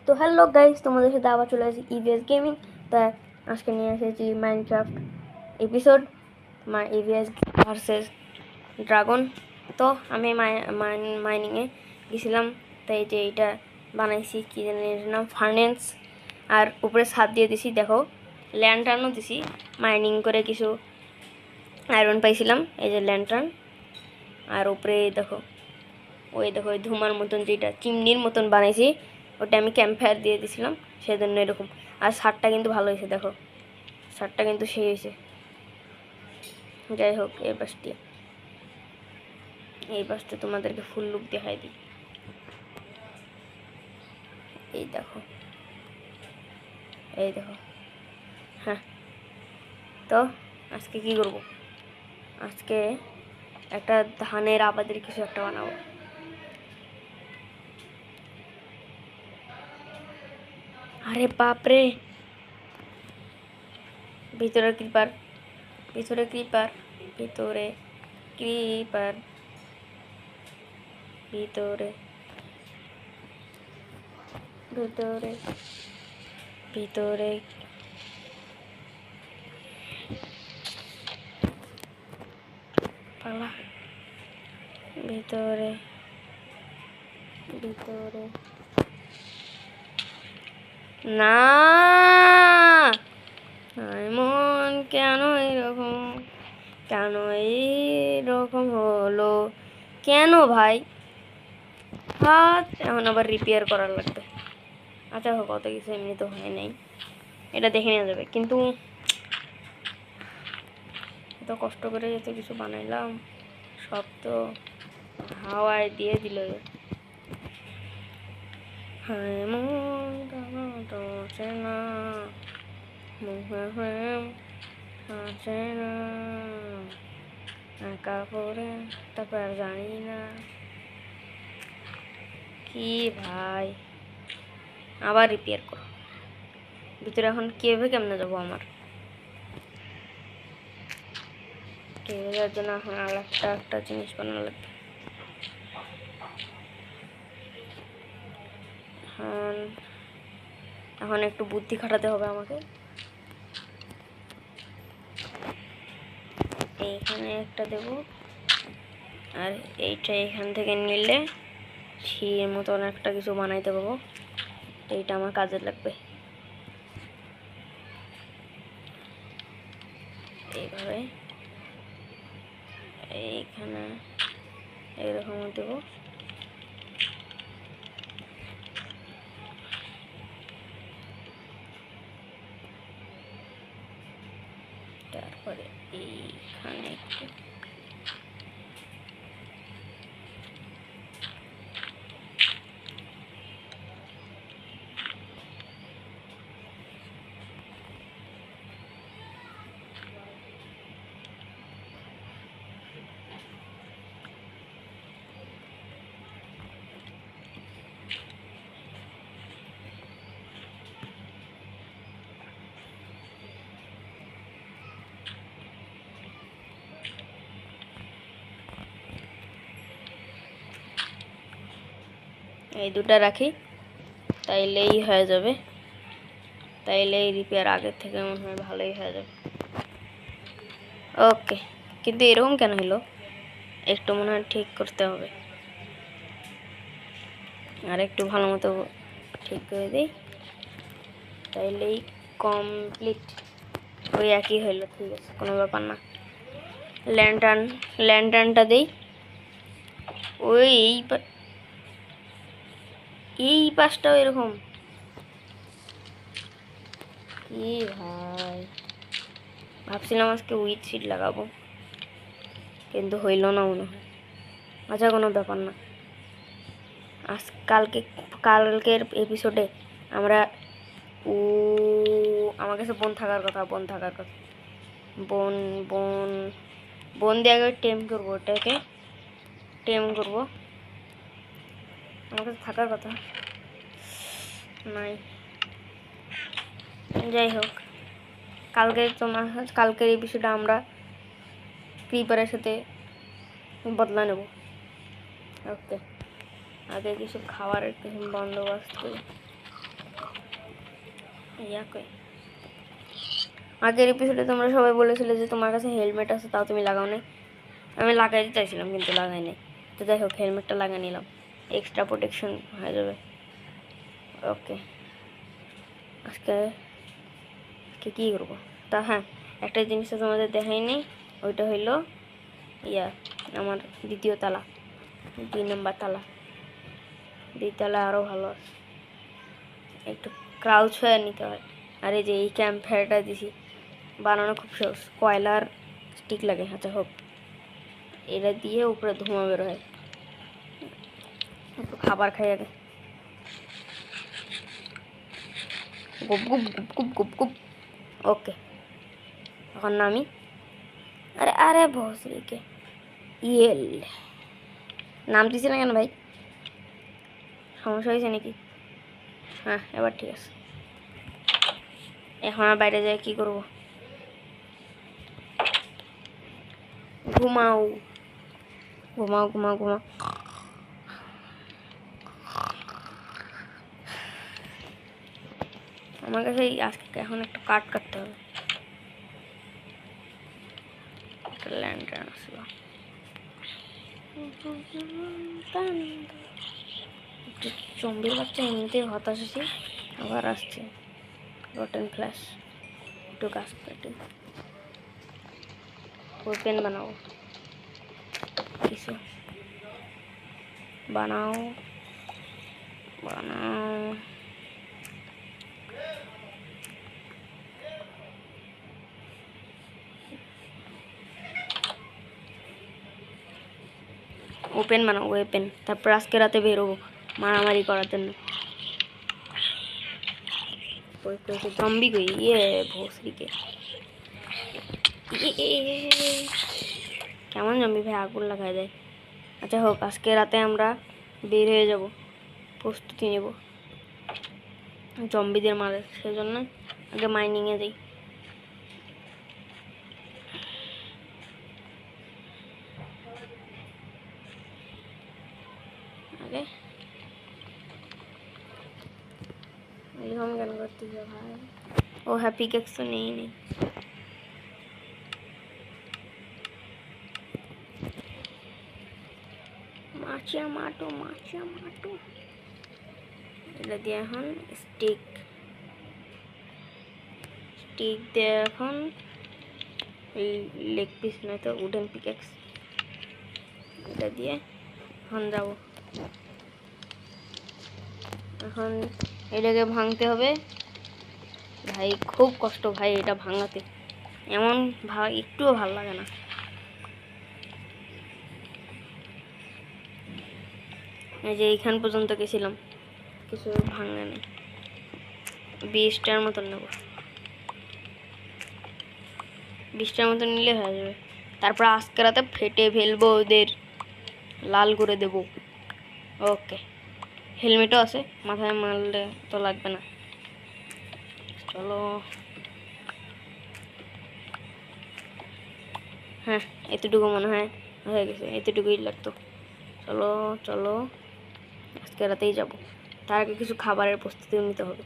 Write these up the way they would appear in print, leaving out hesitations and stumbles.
তো hello guys, তোমাদের সাথে আবার চলে আসি ইভিএস গেমিং। তাই আজকে নিয়ে এসেছি Minecraft episode EVS versus dragon. তো আমি মাইনিংয়ে গেছিলাম, তাই যে এইটা বানাইছি, কী জানি এর নাম, ফার্নেন্স। আর উপরে ছাদ দিয়ে দিছি, দেখো ল্যান্টার্নও দিছি। মাইনিং করে কিছু আয়রন পাইছিলাম, এই যে ল্যান্টার্ন। আর উপরে দেখো ওই ধুমার মতন যেটা চিমনির মতন বানাইছি, ওটা আমি ক্যাম্পফায়ার দিয়ে দিয়েছিলাম, সেজন্য এরকম। আর শার্টটা কিন্তু ভালো হয়েছে, দেখো শার্টটা কিন্তু সেই হয়েছে। যাই হোক, এই পাশটা তোমাদেরকে ফুল লুক দেখাই দিই। এই দেখো, হ্যাঁ। তো আজকে কি করব? আজকে একটা ধানের আবাদের কিছু একটা বানাবো। আরে বাপরে, ভিতরে ক্রিপার, ভিতরে ক্রিপার, ভিতরে ক্রিপার, ভিতরে ভিতরে ভিতরে পালা, ভিতরে ভিতরে না। মন কেন এইরকম হলো কেন ভাই? হাত এখন আবার রিপেয়ার করার লাগবে। আচ্ছা হোক, কত কিছু এমনি তো হয় নাই, এটা দেখে নেওয়া যাবে। কিন্তু এত কষ্ট করে এত কিছু বানাইলাম, সব তো হাওয়ায় দিয়ে দিল। হ্যাঁ, মন কেন দোষে না, মুখে হাসে না, একা পড়ে তারপর আর জানি না কি ভাই। আবার রিপেয়ার করো, ভিতরে এখন কেমনে যাবো? আমার কেভে যাওয়ার জন্য এখন আর একটা জিনিস বানানো লাগবে। এখন একটু বুদ্ধি খাটাতে হবে আমাকে। এইখানে একটা দেব, আর এইটা এখান থেকে নিলে শির মতন একটা কিছু বানাইতে পারবো। এইটা আমার কাজে লাগবে। এইভাবে এইখানে এরকম দেব। তারপরে এইখানে একটু এই দুটা রাখি, তাইলেই হয়ে যাবে। তাইলেই রিপেয়ার আগের থেকে মনে হয় ভালোই হয়ে যাবে। ওকে, কিন্তু এরকম কেন হলো? একটু মনে হয় ঠিক করতে হবে, আর একটু ভালো মতো ঠিক করে দিই, তাইলেই কমপ্লিট। ওই একই হইলো, ঠিক আছে, কোনো ব্যাপার না। ল্যান্টার্নটা দিই ওই এই পাশটাও এরকম। কি ভাই, ভাবছিলাম আজকে উইথ সিট লাগাবো, কিন্তু হইল না মনে হয়। আচ্ছা, কোনো ব্যাপার না। কালকের এপিসোডে আমরা আমার কাছে বন থাকার কথা, বন বন বন দিয়ে আগে টেম করবো, ওটাকে টেম করবো। আমার কাছে থাকার কথা নাই। যাই হোক, কালকের এপিসোডে আমরা ক্রিপারের সাথে বদলা নেব। ওকে, আগে কিছু খাবারের কিছু বন্দোবস্ত করি। কই আগের এপিসোডে তোমরা সবাই বলেছিলে যে তোমার কাছে হেলমেট আছে, তাও তুমি লাগাও নাই। আমি লাগাইতে চাইছিলাম কিন্তু লাগাই নাই। তো যাই হোক, হেলমেটটা লাগিয়ে নিলাম, এক্সট্রা প্রোটেকশন হয়ে যাবে। ওকে, আজকে কী করবো তা, হ্যাঁ একটা জিনিসটা তোমাদের দেখাইনি, ওইটা হইলো আমার দ্বিতীয় তালা, 2 নম্বর তালা। দ্বিতলা আরও ভালো আছে, একটু ক্রাউচ হয়ে নিতে হয়। আর এই যে এই ক্যাম্প ফায়ারটা দিছি, বানানো খুব সহজ, কয়লার স্টিক লাগে। আচ্ছা হোক, এটা দিয়ে উপরে ধোঁয়া বের হয়। একটু খাবার খাই আগে। গুপ গুপ গুপ গুপ গুপ গুপ। ওকে, এখন নামি। আরে আরে ভসরিকে ইয়েল নাম দিছি না কেন ভাই? সমস্যা হয়েছে নাকি? হ্যাঁ এবার ঠিক আছে। এখন আর বাইরে যাই কি করব? ঘুমাও ঘুমাও ঘুমাও ঘুমাও। আমার কাছে আজকে এখন একটু কাট কাটতে হবে। ল্যান্ডার আসলো, জম্বির বাচ্চা এমনিতেই হতাশ আছি, আবার আসছে রটেন ফ্ল্যাশ। একটু গাছ কাটি, ওপেন বানাবো, কিছু বানাও বানাও। ওপেন বানাও ওপেন, তারপর আজকে রাতে বেরোবো মারামারি করার জন্য। জম্বি কই? ভোসরিকে কেমন জম্বি ভাই, আগুন লাগাই দেয়। আচ্ছা হোক, আজকে রাতে আমরা বের হয়ে যাব, প্রস্তুতি নেব জম্বিদের মারে। সেজন্য আগে মাইনিংয়ে যাই। আগে এরকম কেন করতেছে ভাই? ও হ্যাপি কেক তো নেই নেই। মাছিয়া মাটো মাছিয়া মাটো। এটা দিয়ে এখন স্টিক দিয়ে এখন লেগ পিস নয়তো উডেন পিকেক্স, এটা দিয়ে এখন যাব। এখন এটাকে ভাঙতে হবে ভাই, খুব কষ্ট ভাই এটা ভাঙাতে, এমন একটুও ভালো লাগে না। এই যে এইখান পর্যন্ত গেছিলাম, কিছু ভাঙে নেই। 20টার মতন নেব, 20টার মতন নিলে হয়ে যাবে। তারপর আজকে রাতে ফেটে ফেলবো ওদের, লাল করে দেব। ওকে, হেলমেটও আছে, মাথায় মারলে তো লাগবে না। চলো, হ্যাঁ এতটুকু মনে হয় হয়ে গেছে, এতটুকুই লাগতো। চলো চলো, আজকে রাতেই যাব। তার আগে কিছু খাবারের প্রস্তুতি নিতে হবে।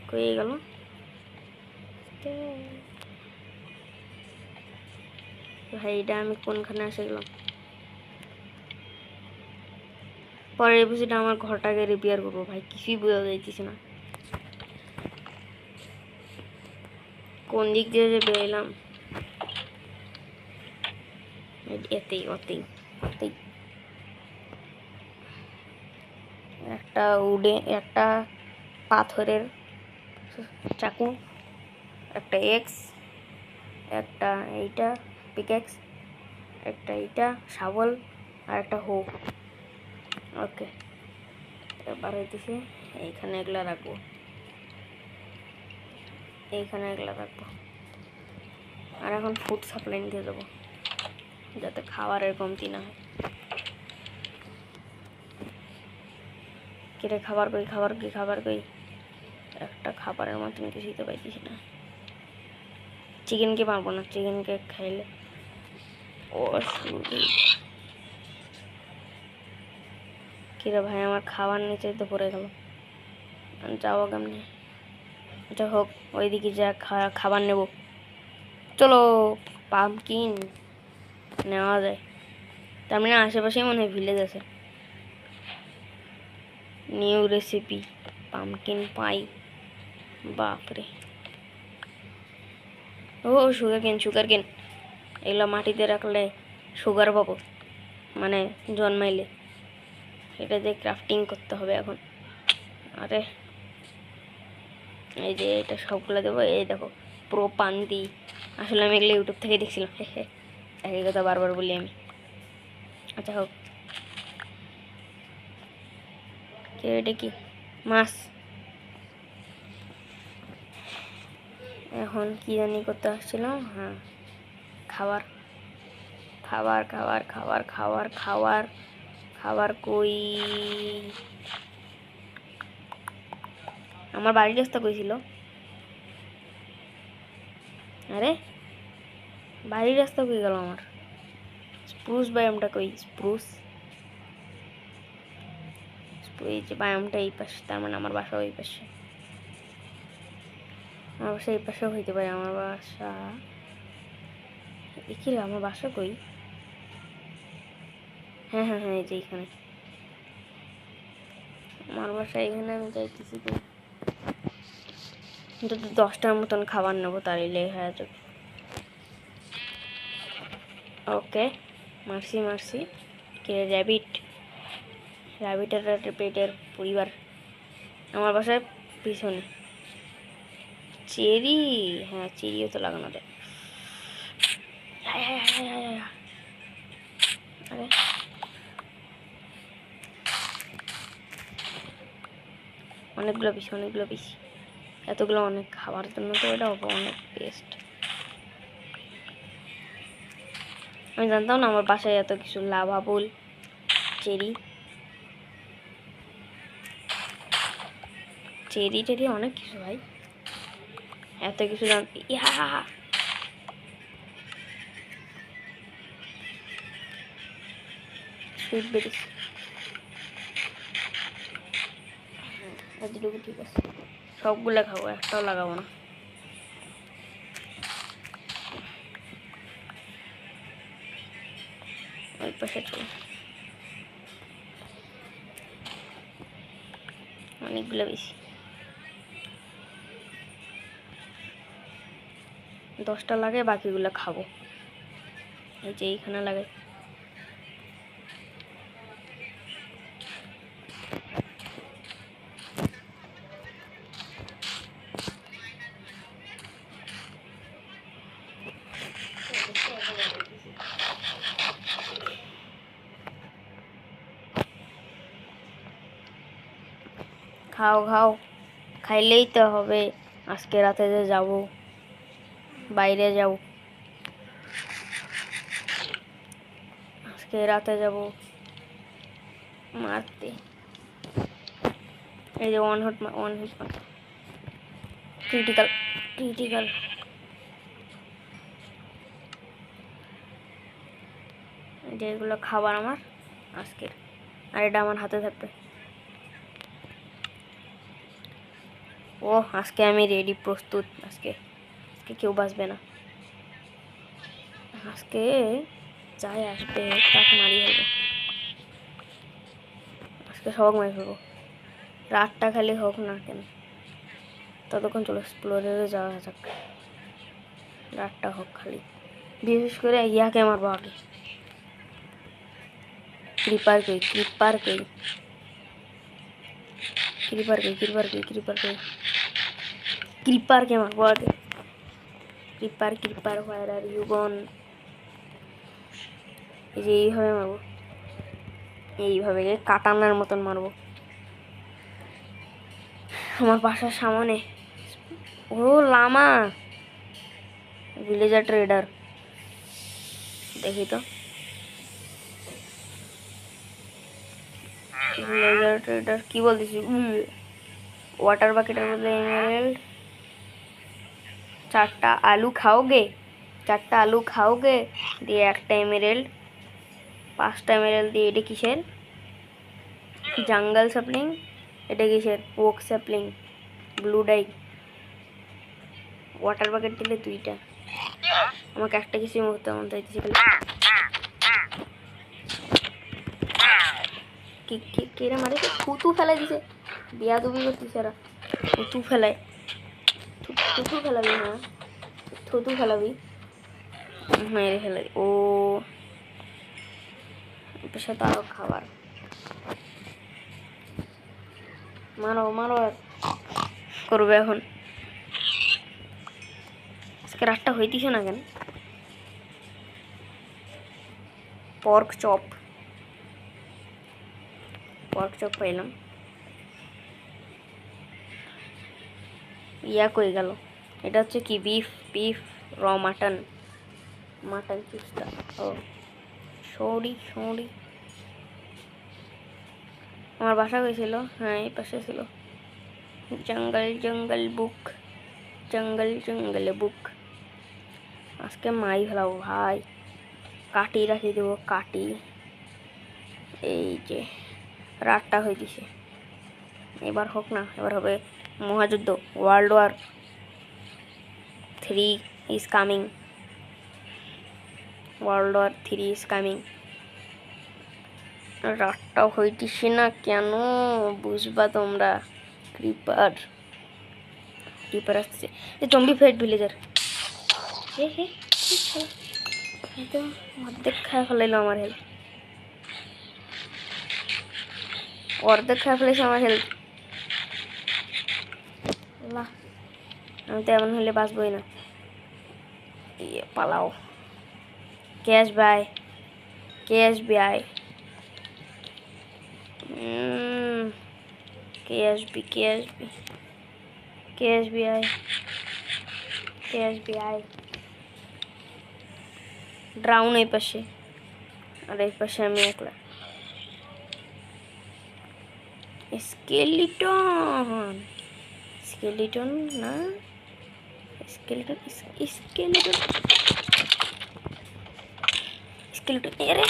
কই গেল? ভাই এটা আমি কোনখানে এসে গেলাম? পরের এপিসোডে আমার ঘরটাকে রিপেয়ার করবো ভাই, কিছুই বোঝা যাইতেছে না কোন দিক দিয়ে যে বেরোলাম। এতেই ওতেই ওতেই একটা পাথরের চাকু, একটা এক্স, একটা এইটা পিকেক্স, একটা এইটা শাবল, আর একটা হোক। ওকে, এবার হইতেছে এইখানে এগুলা রাখবো, এইখানে এগুলা রাখবো। আর এখন ফুড সাপ্লাই নিতে যাবো, যাতে খাবারের কমতি না হয়। কিরে খাবার কই? খাবার কই? একটা খাবারের মতন কিছুই তো পাইতেছি না। চিকেনকে পারবো না, চিকেনকে খাইলে ও কি কিরে ভাই, আমার খাবার নিচেই তো পড়ে গেল, যাবো কেমনি? এটা হোক, ওইদিকে যা খাবার নেব। চলো, পাম্পকিন নেওয়া যায়। তার মানে আশেপাশেই মনে হয় ভিলেজ আছে। নিউ রেসিপি পাম্পকিন পাই, বাপরে। ও সুগার কেন এগুলো মাটিতে রাখলে সুগার পাবো, মানে জন্মাইলে। এটা দিয়ে ক্রাফটিং করতে হবে এখন। আরে এই যে এটা সবগুলো দেবো। এই দেখো, প্রো পান্তি। আসলে আমি এগুলো ইউটিউব থেকে দেখছিলাম। একই কথা বারবার বলি আমি। আচ্ছা হোক, এটা কি মাছ? এখন কি জানি করতে আসছিলাম। হ্যাঁ, খাবার খাবার খাবার খাবার খাবার খাবার খাবার কই? আমার বাড়ির রাস্তা কই ছিল? আরে বাড়ির রাস্তা কই গেল আমার? স্প্রুস বায়োমটা কই? স্প্রুস, এই যে বায়োমটা এই পাশে, তার মানে আমার বাসা ওই পাশে। আমার বাসা এই পাশেও হইতে পারে। আমার বাসা কি রে, আমার বাসা কই? হ্যাঁ হ্যাঁ হ্যাঁ, এই যে এখানে আমার বাসা। এখানে আমি যাইতেছি তো, কিন্তু 10টার মতন খাবার নেবো, তাহলে হয়ে যাবে। ওকে, মারছি। কে? র্যাবিটের পেটের পরিবার আমার বাসায় পিছনে। চেরি, হ্যাঁ চেরিও তো লাগানো যায়। আরে অনেকগুলো পিস, এতগুলো অনেক খাবার জন্য তো এটা অনেক বেস্ট। আমি জানতাম না আমার বাসায় এত কিছু লাভা ফুল, চেরি অনেক কিছু ভাই, এত কিছু জানতে। সুইট বেরিস এতটুকু ঠিক আছে, সবগুলো খাবো, একটাও লাগাবো না। ওই পাশে চলো, অনেকগুলো বেশি। 10টা লাগে, বাকিগুলো খাবো। এই যে এইখানে লাগে। খাও, খাইলেই তো হবে। আজকে রাতে যে যাব, বাইরে যাব, আজকে রাতে যাব মারতে। এই যে ওয়ান হিট ক্রিটিক্যাল। যে এগুলো খাবার আমার আজকের, আর এটা আমার হাতে থাকবে। ও আজকে আমি রেডি, প্রস্তুত। আজকে কেউ বাঁচবে না। আজকে যাই আসবে তাকে মারি ফেলবো। আজকে সব মারি ফেলবো, রাতটা খালি হোক না কেন, ততক্ষণ চলো এক্সপ্লোরে যাওয়া যাক। রাতটা হোক খালি, বিশেষ করে ইয়াকে মারবো আগে। ক্রিপারকে মারবো আগে। Creeper where are you gone. এই যে এইভাবে মারবো, এইভাবে কাটানার মতন মারবো। আমার বাসার সামনে। ও লামা, ভিলেজার ট্রেডার, দেখি তো। ভিলেজার ট্রেডার কি বলতেছি? ওয়াটার বাকেটের মধ্যে এমারেল্ড। 4টা আলু খাওগে, দিয়ে 1টা এমারেল্ড, 5টা এমারেল্ড দিয়ে। এটা কিসের? জাঙ্গল স্যাপলিং, এটা কিসের? Okay sapling, blue die, water bucket দিলে 2টা। আমাকে একটা কিছুই মুহূর্তে মন চাইতেছে কিরে মারে, থুতু ফেলাই দিছে, বিয়া দুবি করতেছে এরা, থুতু ফেলায়, থুতু ফেলাবি না, থুতু ফেলাবি, মেরে ফেলাই। ও পেশা তো আরো খাবার, মারো মারো করবে এখন। আজকে রাতটা হইতেছে না কেন? পর্ক চপ পাইলাম। ইয়া কই গেল? এটা হচ্ছে কি? বিফ র মাটন চিপসটা। ও সরি, আমার বাসা কইছিল, হ্যাঁ এই পাশে ছিল। জঙ্গল বুক। আজকে মাই ফেলাবো ভাই, কাটি রাখি দেবো, কাটি। এই যে রাতটা হয়ে দিছে, এবার হোক না, এবার হবে মহাযুদ্ধ। ওয়ার্ল্ড ওয়ার 3 ইজ কামিং, রাতটা হইতেছে না কেন বুঝবা তোমরা? ক্রিপার আসছে, জম্বি ফেট ভিলেজার। তো অর্ধেক খায় ফেলাইলো আমার হেলথ, আমার হেলথ। আমি তো এমন হলে বাঁচবই না। ইয়ে পালাও, ক্যাশ বাই, কেএসবিআই, ড্রাউন এই পাশে, আর এই পাশে আমি একলা। স্কেলিটন না, স্কেলিটন এরে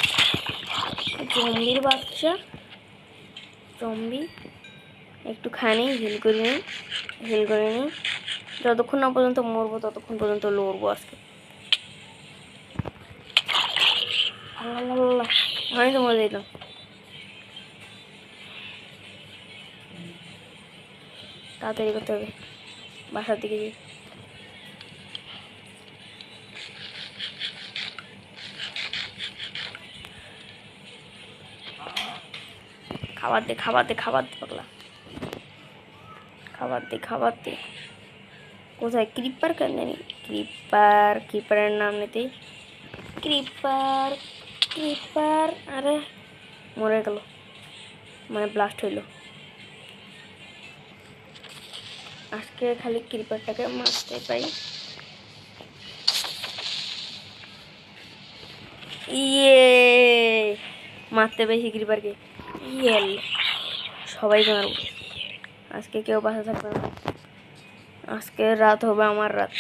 জম্বির বাচ্চা, জম্বি একটুখানি হিল করে নিই, যতক্ষণ না পর্যন্ত মরবো ততক্ষণ পর্যন্ত লড়বো আজকে। আমি তো মরে যেতাম। তাড়াতাড়ি করতে হবে, বাসার দিকে যাই। খাবার দে পাগলা, খাবার দে। কোথায় ক্রিপার? কেন জানি ক্রিপারের নাম নিতে ক্রিপার। আরে মরে গেল, মানে ব্লাস্ট হইল। আজকে খালি ক্রিপারটাকে মারতে পাই। মারতে পেয়েছি ক্রিপারকে। সবাইকে মারব আজকে, কেউ বাসা থাকবে না। আজকে রাত হবে আমার রাত।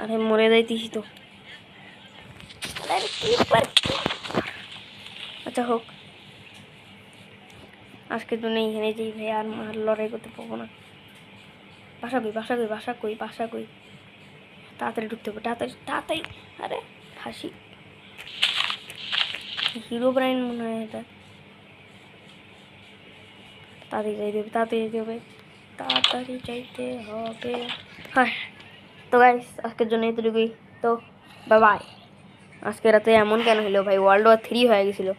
আরে মরে যাইতেছি তো। আচ্ছা হোক, আজকে তো নেই এখানে যেই ভাই, আর লড়াই করতে পারবো না। বাসা কই? তাড়াতাড়ি ঢুকতে হবে, তাড়াতাড়ি। আরে হাসি, হিরো ব্রাইন মনে হয় এটা। তাড়াতাড়ি যাইতে হবে। হ্যাঁ তো গাইস, আজকের জন্য এতটুকুই। তো বাই। আজকে রাতে এমন কেন হলো ভাই? ওয়ার্ল্ড ওয়ার 3 হয়ে গেছিল।